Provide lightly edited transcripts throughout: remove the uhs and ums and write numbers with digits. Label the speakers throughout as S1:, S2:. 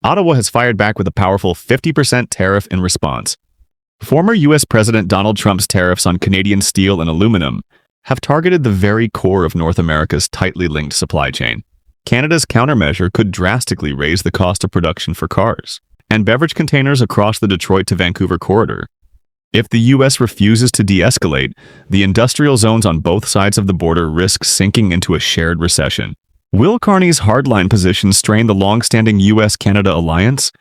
S1: Ottawa has fired back with a powerful 50% tariff in response. Former U.S. President Donald Trump's tariffs on Canadian steel and aluminum have targeted the very core of North America's tightly linked supply chain. Canada's countermeasure could drastically raise the cost of production for cars and beverage containers across the Detroit to Vancouver corridor. If the U.S. refuses to de-escalate, the industrial zones on both sides of the border risk sinking into a shared recession. Will Carney's hardline position strain the long-standing U.S.-Canada alliance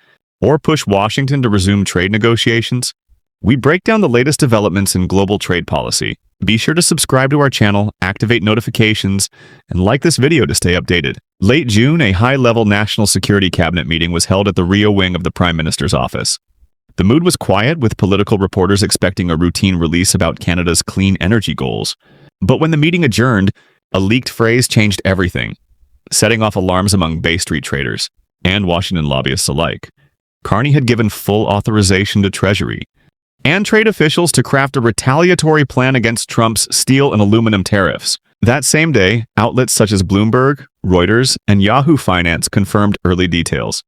S1: or push Washington to resume trade negotiations? We break down the latest developments in global trade policy. Be sure to subscribe to our channel, activate notifications, and like this video to stay updated. Late June, a high-level national security cabinet meeting was held at the Rio wing of the Prime Minister's office. The mood was quiet, with political reporters expecting a routine release about Canada's clean energy goals. But when the meeting adjourned, a leaked phrase changed everything, setting off alarms among Bay Street traders and Washington lobbyists alike. Carney had given full authorization to Treasury and trade officials to craft a retaliatory plan against Trump's steel and aluminum tariffs. That same day, outlets such as Bloomberg, Reuters, and Yahoo Finance confirmed early details.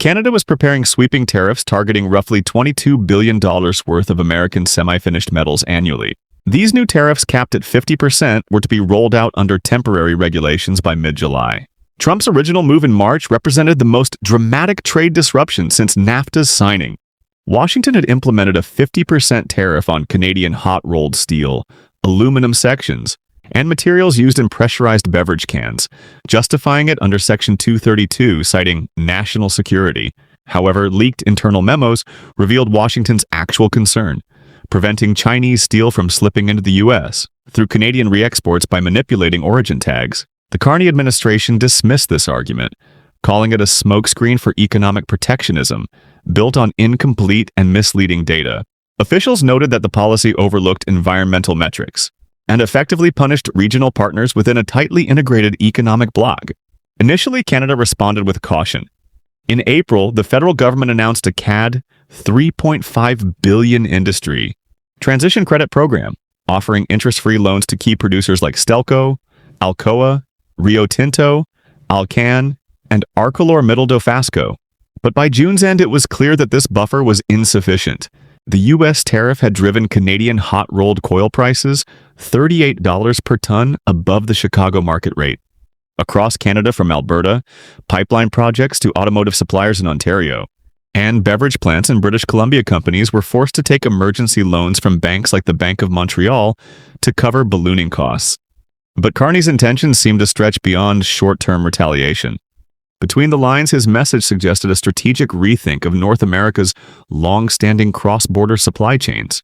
S1: Canada was preparing sweeping tariffs targeting roughly $22 billion worth of American semi-finished metals annually. These new tariffs, capped at 50%, were to be rolled out under temporary regulations by mid-July. Trump's original move in March represented the most dramatic trade disruption since NAFTA's signing. Washington had implemented a 50% tariff on Canadian hot-rolled steel, aluminum sections, and materials used in pressurized beverage cans, justifying it under Section 232, citing national security. However, leaked internal memos revealed Washington's actual concern: preventing Chinese steel from slipping into the U.S. through Canadian re-exports by manipulating origin tags. The Carney administration dismissed this argument, calling it a smokescreen for economic protectionism, built on incomplete and misleading data. Officials noted that the policy overlooked environmental metrics and effectively punished regional partners within a tightly integrated economic bloc. Initially, Canada responded with caution. In April, the federal government announced a CAD $3.5 billion industry transition credit program, offering interest-free loans to key producers like Stelco, Alcoa, Rio Tinto, Alcan, and ArcelorMittal. But by June's end, it was clear that this buffer was insufficient. The U.S. tariff had driven Canadian hot-rolled coil prices $38 per ton above the Chicago market rate. Across Canada, from Alberta, pipeline projects to automotive suppliers in Ontario, and beverage plants in British Columbia, companies were forced to take emergency loans from banks like the Bank of Montreal to cover ballooning costs. But Carney's intentions seemed to stretch beyond short-term retaliation. Between the lines, his message suggested a strategic rethink of North America's long-standing cross-border supply chains.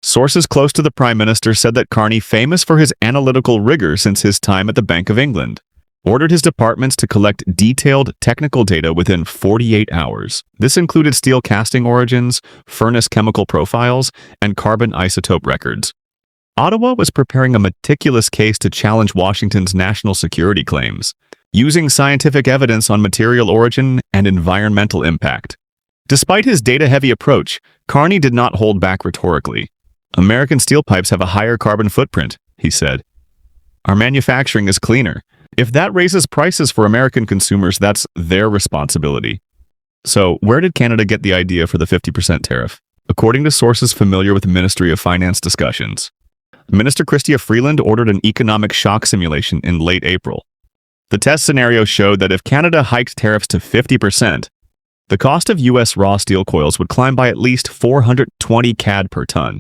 S1: Sources close to the Prime Minister said that Carney, famous for his analytical rigor since his time at the Bank of England, ordered his departments to collect detailed technical data within 48 hours. This included steel casting origins, furnace chemical profiles, and carbon isotope records. Ottawa was preparing a meticulous case to challenge Washington's national security claims, using scientific evidence on material origin and environmental impact. Despite his data-heavy approach, Carney did not hold back rhetorically. "American steel pipes have a higher carbon footprint," he said. "Our manufacturing is cleaner. If that raises prices for American consumers, that's their responsibility." So, where did Canada get the idea for the 50% tariff? According to sources familiar with the Ministry of Finance discussions, Minister Chrystia Freeland ordered an economic shock simulation in late April. The test scenario showed that if Canada hiked tariffs to 50%, the cost of U.S. raw steel coils would climb by at least 420 CAD per ton.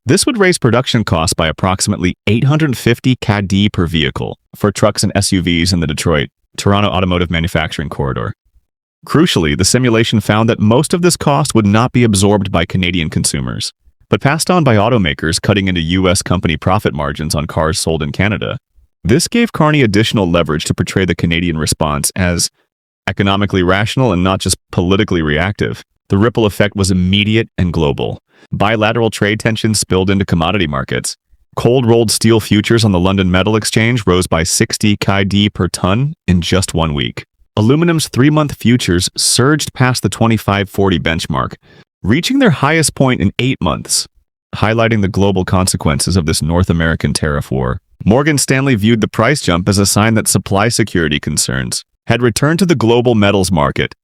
S1: This would raise production costs by approximately 850 CAD per vehicle for trucks and SUVs in the Detroit-Toronto automotive manufacturing corridor. Crucially, the simulation found that most of this cost would not be absorbed by Canadian consumers, but passed on by automakers, cutting into U.S. company profit margins on cars sold in Canada. This gave Carney additional leverage to portray the Canadian response as economically rational and not just politically reactive. The ripple effect was immediate and global. Bilateral trade tensions spilled into commodity markets. Cold-rolled steel futures on the London Metal Exchange rose by 60 CAD per ton in just 1 week. Aluminum's 3-month futures surged past the 25-40 benchmark, reaching their highest point in 8 months, highlighting the global consequences of this North American tariff war. Morgan Stanley viewed the price jump as a sign that supply security concerns had returned to the global metals market,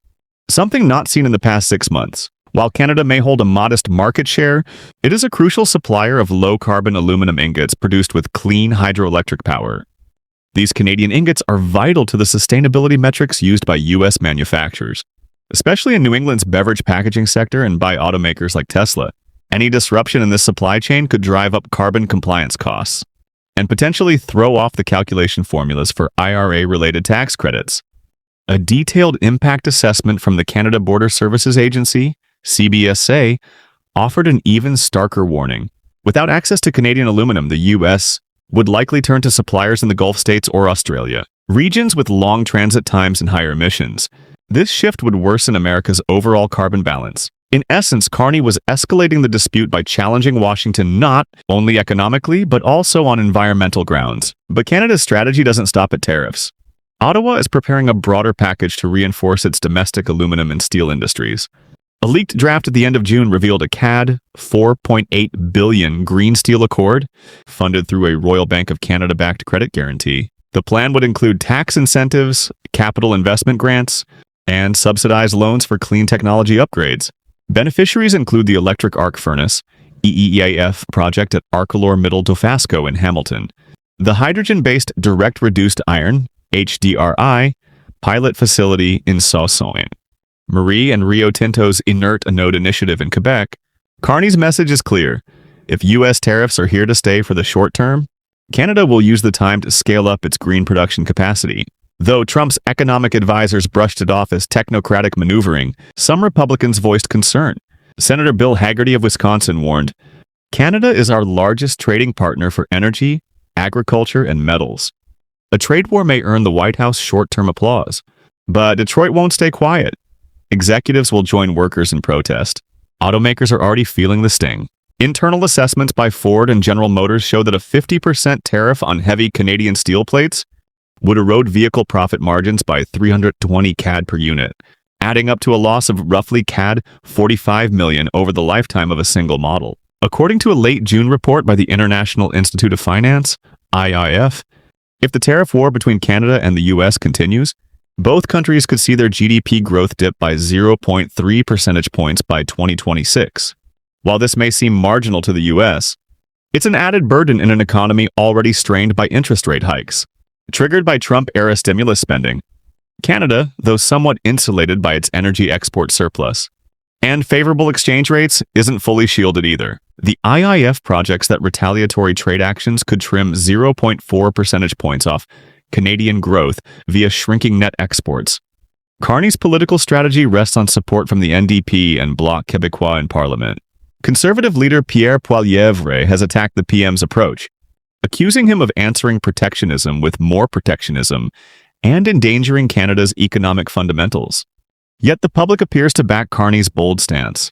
S1: something not seen in the past 6 months. While Canada may hold a modest market share, it is a crucial supplier of low-carbon aluminum ingots produced with clean hydroelectric power. These Canadian ingots are vital to the sustainability metrics used by U.S. manufacturers, especially in New England's beverage packaging sector and by automakers like Tesla. Any disruption in this supply chain could drive up carbon compliance costs and potentially throw off the calculation formulas for IRA-related tax credits. A detailed impact assessment from the Canada Border Services Agency, CBSA, offered an even starker warning. Without access to Canadian aluminum, the U.S. would likely turn to suppliers in the Gulf states or Australia, regions with long transit times and higher emissions. This shift would worsen America's overall carbon balance. In essence, Carney was escalating the dispute by challenging Washington not only economically, but also on environmental grounds. But Canada's strategy doesn't stop at tariffs. Ottawa is preparing a broader package to reinforce its domestic aluminum and steel industries. A leaked draft at the end of June revealed a CAD $4.8 billion green steel accord, funded through a Royal Bank of Canada-backed credit guarantee. The plan would include tax incentives, capital investment grants, and subsidized loans for clean technology upgrades. Beneficiaries include the electric arc furnace, EEAF project at Arcelor Middle Dofasco in Hamilton, the hydrogen-based direct reduced iron, HDRI, pilot facility in Sault-Ste. Marie and Rio Tinto's Inert Anode initiative in Quebec. Carney's message is clear. If U.S. tariffs are here to stay for the short term, Canada will use the time to scale up its green production capacity. Though Trump's economic advisors brushed it off as technocratic maneuvering, some Republicans voiced concern. Senator Bill Hagerty of Wisconsin warned, "Canada is our largest trading partner for energy, agriculture, and metals. A trade war may earn the White House short-term applause, but Detroit won't stay quiet. Executives will join workers in protest. Automakers are already feeling the sting. Internal assessments by Ford and General Motors show that a 50% tariff on heavy Canadian steel plates would erode vehicle profit margins by 320 CAD per unit, adding up to a loss of roughly CAD 45 million over the lifetime of a single model. According to a late June report by the International Institute of Finance, IIF, if the tariff war between Canada and the U.S. continues, both countries could see their GDP growth dip by 0.3 percentage points by 2026. While this may seem marginal to the U.S., it's an added burden in an economy already strained by interest rate hikes, triggered by Trump-era stimulus spending. Canada, though somewhat insulated by its energy export surplus and favorable exchange rates, isn't fully shielded either. The IIF projects that retaliatory trade actions could trim 0.4 percentage points off Canadian growth via shrinking net exports. Carney's political strategy rests on support from the NDP and Bloc Québécois in Parliament. Conservative leader Pierre Poilievre has attacked the PM's approach, accusing him of answering protectionism with more protectionism and endangering Canada's economic fundamentals. Yet the public appears to back Carney's bold stance.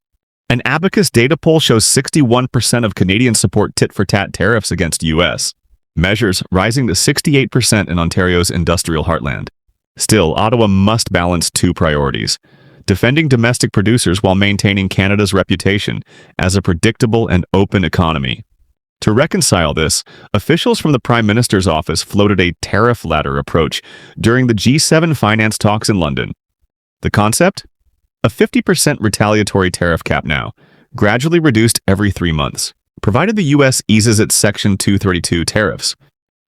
S1: An Abacus data poll shows 61% of Canadians support tit-for-tat tariffs against U.S. measures, rising to 68% in Ontario's industrial heartland. Still, Ottawa must balance two priorities: defending domestic producers while maintaining Canada's reputation as a predictable and open economy. To reconcile this, officials from the Prime Minister's office floated a tariff ladder approach during the G7 finance talks in London. The concept? A 50% retaliatory tariff cap now, gradually reduced every 3 months, provided the U.S. eases its Section 232 tariffs.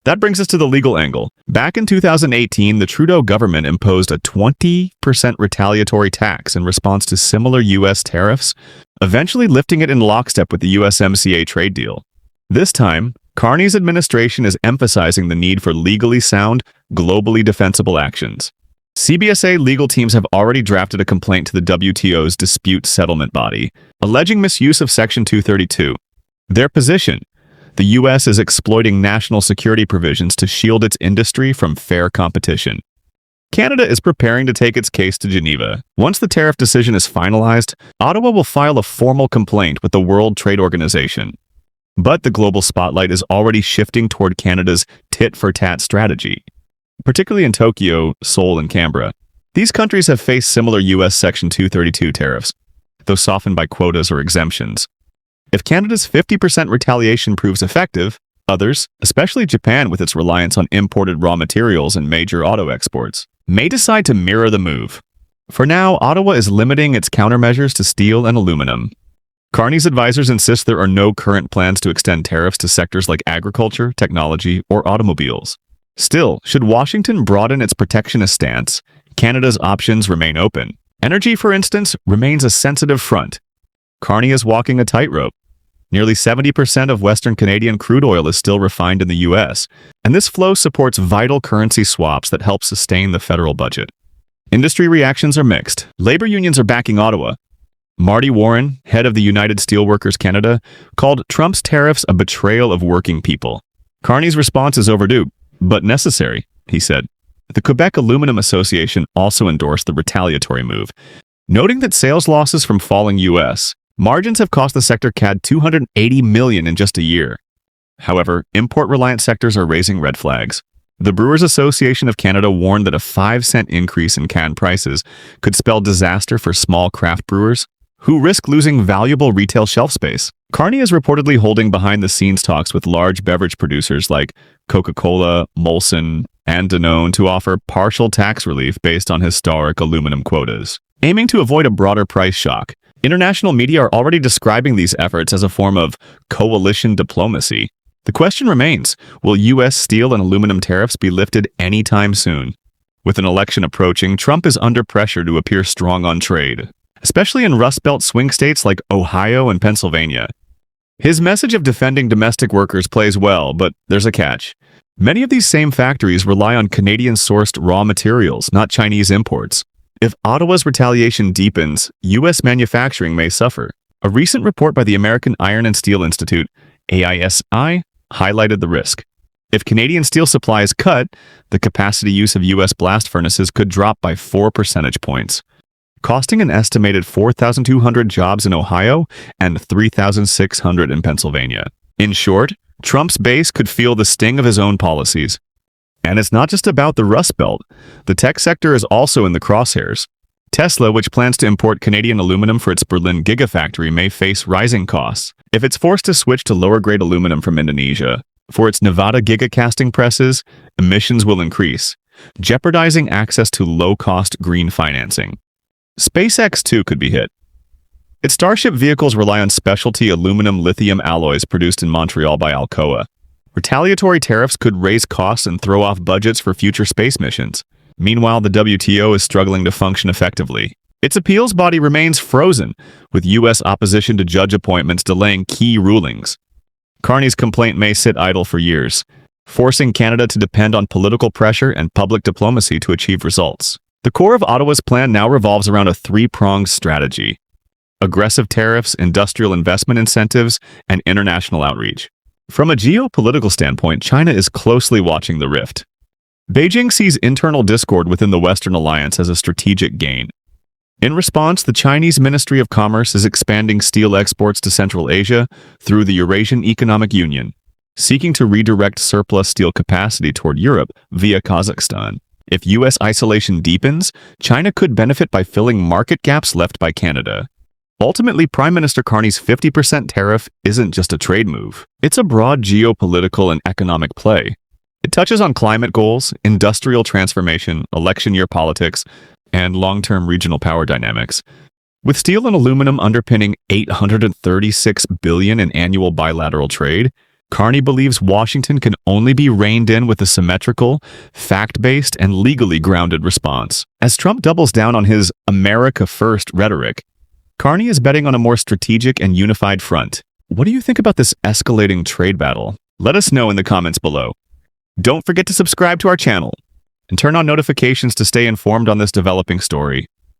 S1: That brings us to the legal angle. Back in 2018, the Trudeau government imposed a 20% retaliatory tax in response to similar U.S. tariffs, eventually lifting it in lockstep with the USMCA trade deal. This time, Carney's administration is emphasizing the need for legally sound, globally defensible actions. CBSA legal teams have already drafted a complaint to the WTO's dispute settlement body, alleging misuse of Section 232. Their position: the U.S. is exploiting national security provisions to shield its industry from fair competition. Canada is preparing to take its case to Geneva. Once the tariff decision is finalized, Ottawa will file a formal complaint with the World Trade Organization. But the global spotlight is already shifting toward Canada's tit-for-tat strategy, particularly in Tokyo, Seoul, and Canberra. These countries have faced similar U.S. Section 232 tariffs, though softened by quotas or exemptions. If Canada's 50% retaliation proves effective, others, especially Japan with its reliance on imported raw materials and major auto exports, may decide to mirror the move. For now, Ottawa is limiting its countermeasures to steel and aluminum. Carney's advisors insist there are no current plans to extend tariffs to sectors like agriculture, technology, or automobiles. Still, should Washington broaden its protectionist stance, Canada's options remain open. Energy, for instance, remains a sensitive front. Carney is walking a tightrope. Nearly 70% of Western Canadian crude oil is still refined in the U.S., and this flow supports vital currency swaps that help sustain the federal budget. Industry reactions are mixed. Labor unions are backing Ottawa. Marty Warren, head of the United Steelworkers Canada, called Trump's tariffs a betrayal of working people. Carney's response is overdue, but necessary, he said. The Quebec Aluminum Association also endorsed the retaliatory move, noting that sales losses from falling U.S. margins have cost the sector CAD $280 million in just a year. However, import-reliant sectors are raising red flags. The Brewers Association of Canada warned that a 5-cent increase in can prices could spell disaster for small craft brewers, who risk losing valuable retail shelf space. Carney is reportedly holding behind-the-scenes talks with large beverage producers like Coca-Cola, Molson, and Danone to offer partial tax relief based on historic aluminum quotas, aiming to avoid a broader price shock. International media are already describing these efforts as a form of coalition diplomacy. The question remains, will U.S. steel and aluminum tariffs be lifted anytime soon? With an election approaching, Trump is under pressure to appear strong on trade, especially in Rust Belt swing states like Ohio and Pennsylvania. His message of defending domestic workers plays well, but there's a catch. Many of these same factories rely on Canadian-sourced raw materials, not Chinese imports. If Ottawa's retaliation deepens, U.S. manufacturing may suffer. A recent report by the American Iron and Steel Institute, AISI, highlighted the risk. If Canadian steel supply is cut, the capacity use of U.S. blast furnaces could drop by 4 percentage points, costing an estimated 4,200 jobs in Ohio and 3,600 in Pennsylvania. In short, Trump's base could feel the sting of his own policies. And it's not just about the Rust Belt. The tech sector is also in the crosshairs. Tesla, which plans to import Canadian aluminum for its Berlin Gigafactory, may face rising costs. If it's forced to switch to lower-grade aluminum from Indonesia, for its Nevada gigacasting presses, emissions will increase, jeopardizing access to low-cost green financing. SpaceX, too, could be hit. Its Starship vehicles rely on specialty aluminum-lithium alloys produced in Montreal by Alcoa. Retaliatory tariffs could raise costs and throw off budgets for future space missions. Meanwhile, the WTO is struggling to function effectively. Its appeals body remains frozen, with U.S. opposition to judge appointments delaying key rulings. Carney's complaint may sit idle for years, forcing Canada to depend on political pressure and public diplomacy to achieve results. The core of Ottawa's plan now revolves around a three-pronged strategy: aggressive tariffs, industrial investment incentives, and international outreach. From a geopolitical standpoint, China is closely watching the rift. Beijing sees internal discord within the Western alliance as a strategic gain. In response, the Chinese Ministry of Commerce is expanding steel exports to Central Asia through the Eurasian Economic Union, seeking to redirect surplus steel capacity toward Europe via Kazakhstan. If U.S. isolation deepens, China could benefit by filling market gaps left by Canada. Ultimately, Prime Minister Carney's 50% tariff isn't just a trade move. It's a broad geopolitical and economic play. It touches on climate goals, industrial transformation, election year politics, and long-term regional power dynamics. With steel and aluminum underpinning $836 billion in annual bilateral trade, Carney believes Washington can only be reined in with a symmetrical, fact-based, and legally grounded response. As Trump doubles down on his America First rhetoric, Carney is betting on a more strategic and unified front. What do you think about this escalating trade battle? Let us know in the comments below. Don't forget to subscribe to our channel and turn on notifications to stay informed on this developing story.